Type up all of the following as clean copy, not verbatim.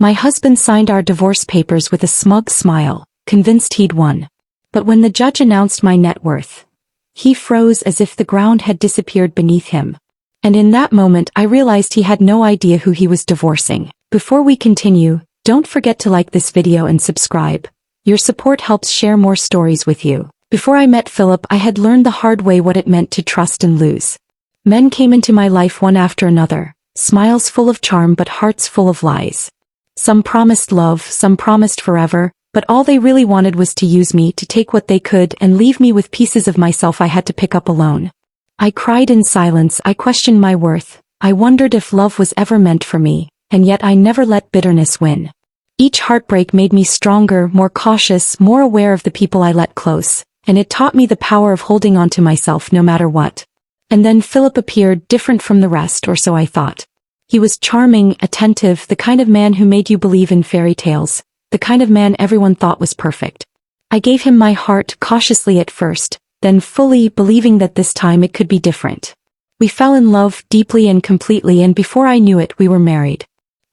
My husband signed our divorce papers with a smug smile, convinced he'd won. But when the judge announced my net worth, he froze as if the ground had disappeared beneath him. And in that moment I realized he had no idea who he was divorcing. Before we continue, don't forget to like this video and subscribe. Your support helps share more stories with you. Before I met Philip, I had learned the hard way what it meant to trust and lose. Men came into my life one after another, smiles full of charm but hearts full of lies. Some promised love, some promised forever, but all they really wanted was to use me, to take what they could and leave me with pieces of myself I had to pick up alone. I cried in silence, I questioned my worth, I wondered if love was ever meant for me, and yet I never let bitterness win. Each heartbreak made me stronger, more cautious, more aware of the people I let close, and it taught me the power of holding on to myself no matter what. And then Philip appeared, different from the rest, or so I thought. He was charming, attentive, the kind of man who made you believe in fairy tales, the kind of man everyone thought was perfect. I gave him my heart, cautiously at first, then fully, believing that this time it could be different. We fell in love, deeply and completely, and before I knew it we were married.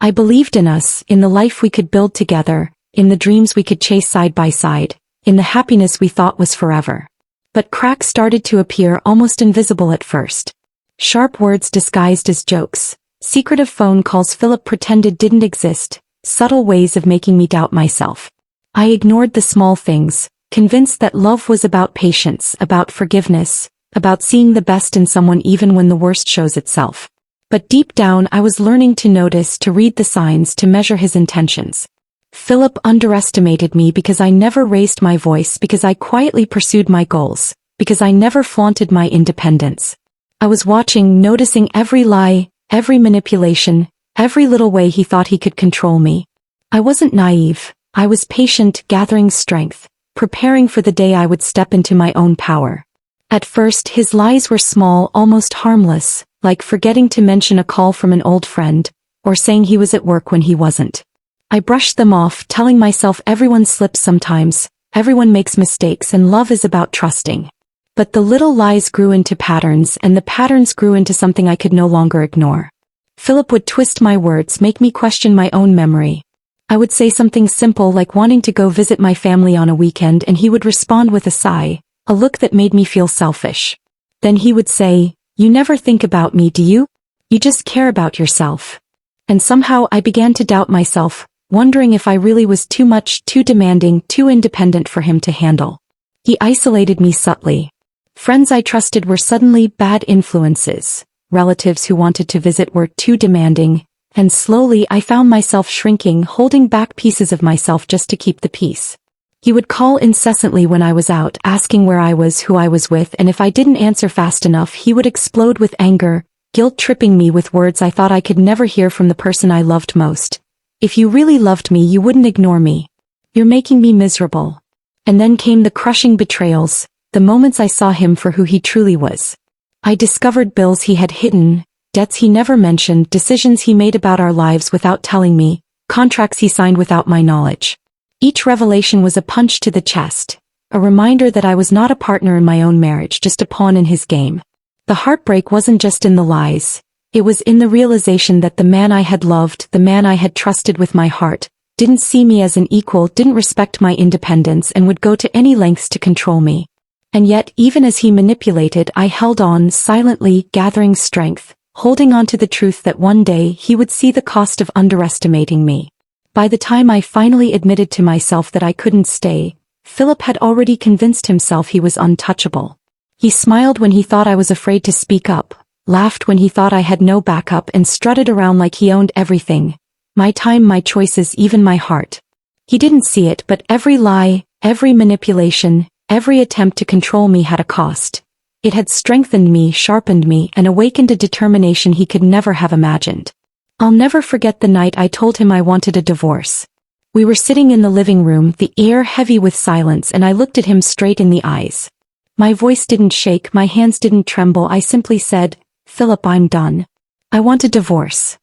I believed in us, in the life we could build together, in the dreams we could chase side by side, in the happiness we thought was forever. But cracks started to appear, almost invisible at first. Sharp words disguised as jokes, secretive phone calls Philip pretended didn't exist, subtle ways of making me doubt myself. I ignored the small things, convinced that love was about patience, about forgiveness, about seeing the best in someone even when the worst shows itself. But deep down I was learning to notice, to read the signs, to measure his intentions. Philip underestimated me because I never raised my voice, because I quietly pursued my goals, because I never flaunted my independence. I was watching, noticing every lie, every manipulation, every little way he thought he could control me. I wasn't naive, I was patient, gathering strength, preparing for the day I would step into my own power. At first his lies were small, almost harmless, like forgetting to mention a call from an old friend, or saying he was at work when he wasn't. I brushed them off, telling myself everyone slips sometimes, everyone makes mistakes, and love is about trusting. But the little lies grew into patterns, and the patterns grew into something I could no longer ignore. Philip would twist my words, make me question my own memory. I would say something simple like wanting to go visit my family on a weekend, and he would respond with a sigh, a look that made me feel selfish. Then he would say, "You never think about me, do you? You just care about yourself." And somehow I began to doubt myself, wondering if I really was too much, too demanding, too independent for him to handle. He isolated me subtly. Friends I trusted were suddenly bad influences. Relatives who wanted to visit were too demanding, and slowly I found myself shrinking, holding back pieces of myself just to keep the peace. He would call incessantly when I was out, asking where I was, who I was with, and if I didn't answer fast enough he would explode with anger, guilt-tripping me with words I thought I could never hear from the person I loved most. "If you really loved me you wouldn't ignore me. You're making me miserable." And then came the crushing betrayals, the moments I saw him for who he truly was. I discovered bills he had hidden, debts he never mentioned, decisions he made about our lives without telling me, contracts he signed without my knowledge. Each revelation was a punch to the chest, a reminder that I was not a partner in my own marriage, just a pawn in his game. The heartbreak wasn't just in the lies. It was in the realization that the man I had loved, the man I had trusted with my heart, didn't see me as an equal, didn't respect my independence, and would go to any lengths to control me. And yet, even as he manipulated, I held on, silently, gathering strength, holding on to the truth that one day he would see the cost of underestimating me. By the time I finally admitted to myself that I couldn't stay, Philip had already convinced himself he was untouchable. He smiled when he thought I was afraid to speak up, laughed when he thought I had no backup, and strutted around like he owned everything. My time, my choices, even my heart. He didn't see it, but every lie, every manipulation, every attempt to control me had a cost. It had strengthened me, sharpened me, and awakened a determination he could never have imagined. I'll never forget the night I told him I wanted a divorce. We were sitting in the living room, the air heavy with silence, and I looked at him straight in the eyes. My voice didn't shake, my hands didn't tremble, I simply said, "Philip, I'm done. I want a divorce."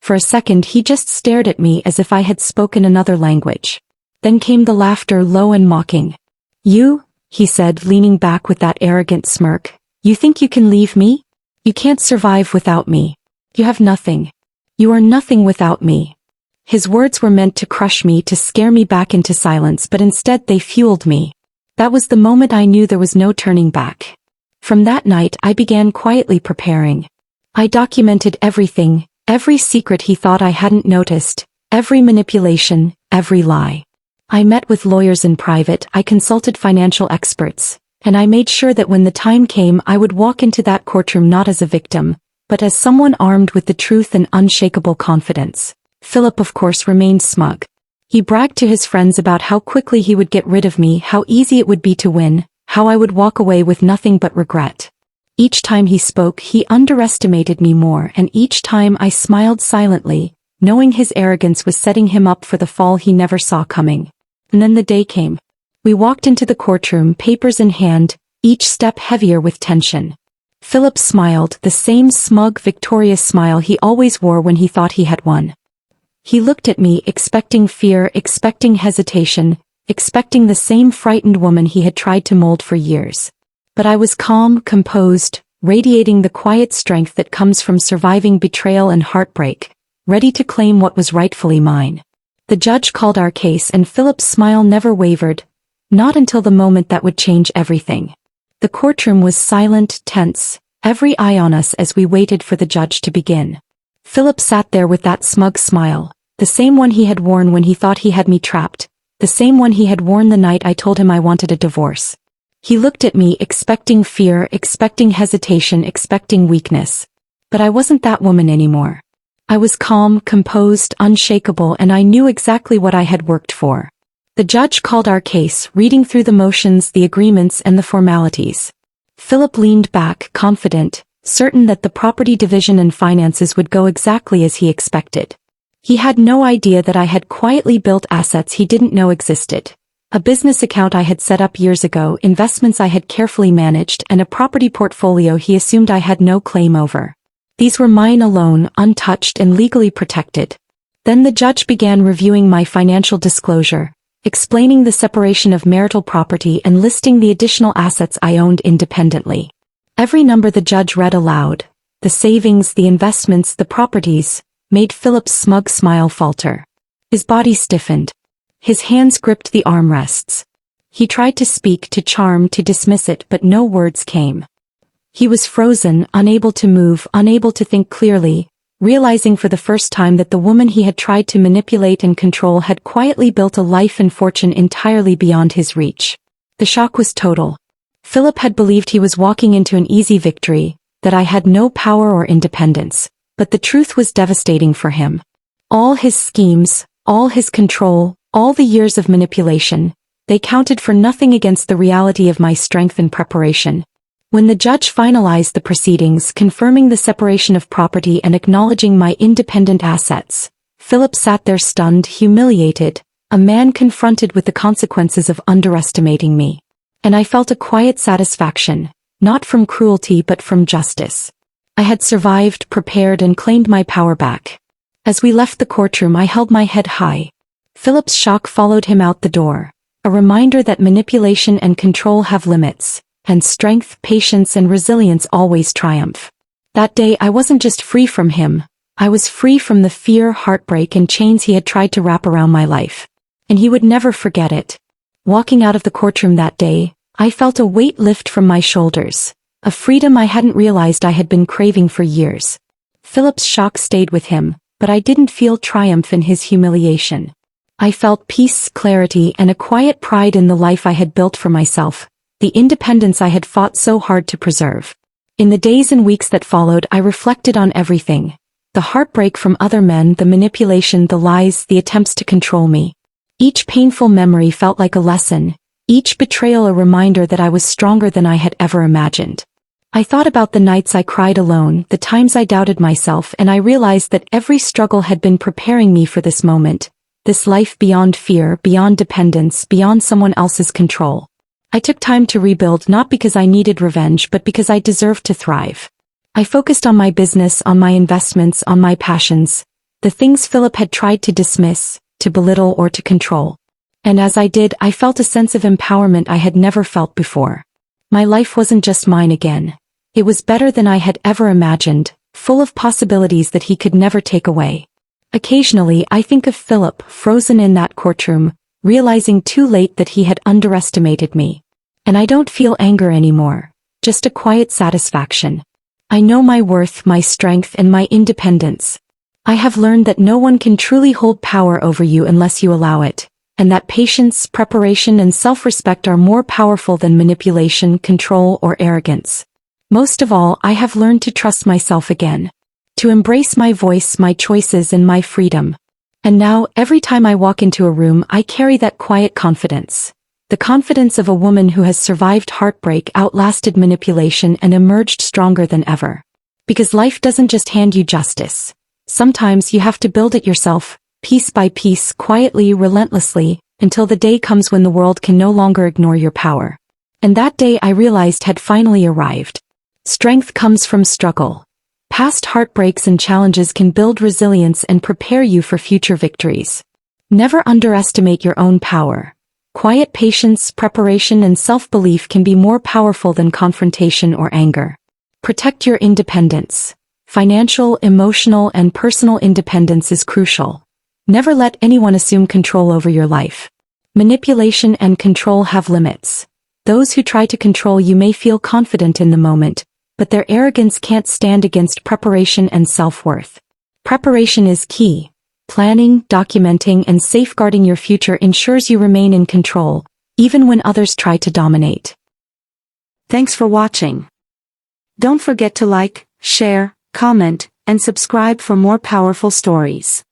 For a second he just stared at me as if I had spoken another language. Then came the laughter, low and mocking. "You?" he said, leaning back with that arrogant smirk. "You think you can leave me? You can't survive without me. You have nothing. You are nothing without me." His words were meant to crush me, to scare me back into silence, but instead they fueled me. That was the moment I knew there was no turning back. From that night I began quietly preparing. I documented everything, every secret he thought I hadn't noticed, every manipulation, every lie. I met with lawyers in private, I consulted financial experts, and I made sure that when the time came I would walk into that courtroom not as a victim, but as someone armed with the truth and unshakable confidence. Philip, of course, remained smug. He bragged to his friends about how quickly he would get rid of me, how easy it would be to win, how I would walk away with nothing but regret. Each time he spoke, he underestimated me more, and each time I smiled silently, knowing his arrogance was setting him up for the fall he never saw coming. And then the day came. We walked into the courtroom, papers in hand, each step heavier with tension. Philip smiled, the same smug, victorious smile he always wore when he thought he had won. He looked at me, expecting fear, expecting hesitation, expecting the same frightened woman he had tried to mold for years. But I was calm, composed, radiating the quiet strength that comes from surviving betrayal and heartbreak, ready to claim what was rightfully mine. The judge called our case, and Philip's smile never wavered, not until the moment that would change everything. The courtroom was silent, tense, every eye on us as we waited for the judge to begin. Philip sat there with that smug smile, the same one he had worn when he thought he had me trapped, the same one he had worn the night I told him I wanted a divorce. He looked at me, expecting fear, expecting hesitation, expecting weakness. But I wasn't that woman anymore. I was calm, composed, unshakable, and I knew exactly what I had worked for. The judge called our case, reading through the motions, the agreements, and the formalities. Philip leaned back, confident, certain that the property division and finances would go exactly as he expected. He had no idea that I had quietly built assets he didn't know existed. A business account I had set up years ago, investments I had carefully managed, and a property portfolio he assumed I had no claim over. These were mine alone, untouched and legally protected. Then the judge began reviewing my financial disclosure, explaining the separation of marital property and listing the additional assets I owned independently. Every number the judge read aloud, the savings, the investments, the properties, made Philip's smug smile falter. His body stiffened. His hands gripped the armrests. He tried to speak, to charm, to dismiss it, but no words came. He was frozen, unable to move, unable to think clearly, realizing for the first time that the woman he had tried to manipulate and control had quietly built a life and fortune entirely beyond his reach. The shock was total. Philip had believed he was walking into an easy victory, that I had no power or independence. But the truth was devastating for him. All his schemes, all his control, all the years of manipulation, they counted for nothing against the reality of my strength and preparation. When the judge finalized the proceedings, confirming the separation of property and acknowledging my independent assets, Philip sat there stunned, humiliated, a man confronted with the consequences of underestimating me. And I felt a quiet satisfaction, not from cruelty but from justice. I had survived, prepared, and claimed my power back. As we left the courtroom, I held my head high. Philip's shock followed him out the door, a reminder that manipulation and control have limits, and strength, patience, and resilience always triumph. That day I wasn't just free from him, I was free from the fear, heartbreak, and chains he had tried to wrap around my life. And he would never forget it. Walking out of the courtroom that day, I felt a weight lift from my shoulders. A freedom I hadn't realized I had been craving for years. Philip's shock stayed with him, but I didn't feel triumph in his humiliation. I felt peace, clarity, and a quiet pride in the life I had built for myself, the independence I had fought so hard to preserve. In the days and weeks that followed, I reflected on everything. The heartbreak from other men, the manipulation, the lies, the attempts to control me. Each painful memory felt like a lesson, each betrayal a reminder that I was stronger than I had ever imagined. I thought about the nights I cried alone, the times I doubted myself, and I realized that every struggle had been preparing me for this moment, this life beyond fear, beyond dependence, beyond someone else's control. I took time to rebuild, not because I needed revenge but because I deserved to thrive. I focused on my business, on my investments, on my passions, the things Philip had tried to dismiss, to belittle, or to control. And as I did, I felt a sense of empowerment I had never felt before. My life wasn't just mine again. It was better than I had ever imagined, full of possibilities that he could never take away. Occasionally I think of Philip frozen in that courtroom, realizing too late that he had underestimated me. And I don't feel anger anymore, just a quiet satisfaction. I know my worth, my strength, and my independence. I have learned that no one can truly hold power over you unless you allow it, and that patience, preparation, and self-respect are more powerful than manipulation, control, or arrogance. Most of all, I have learned to trust myself again. To embrace my voice, my choices, and my freedom. And now, every time I walk into a room, I carry that quiet confidence. The confidence of a woman who has survived heartbreak, outlasted manipulation, and emerged stronger than ever. Because life doesn't just hand you justice. Sometimes you have to build it yourself, piece by piece, quietly, relentlessly, until the day comes when the world can no longer ignore your power. And that day, I realized, had finally arrived. Strength comes from struggle. Past heartbreaks and challenges can build resilience and prepare you for future victories. Never underestimate your own power. Quiet patience, preparation, and self-belief can be more powerful than confrontation or anger. Protect your independence. Financial, emotional, and personal independence is crucial. Never let anyone assume control over your life. Manipulation and control have limits. Those who try to control you may feel confident in the moment, but their arrogance can't stand against preparation and self-worth. Preparation is key. Planning, documenting, and safeguarding your future ensures you remain in control, even when others try to dominate. Thanks for watching. Don't forget to like, share, comment, and subscribe for more powerful stories.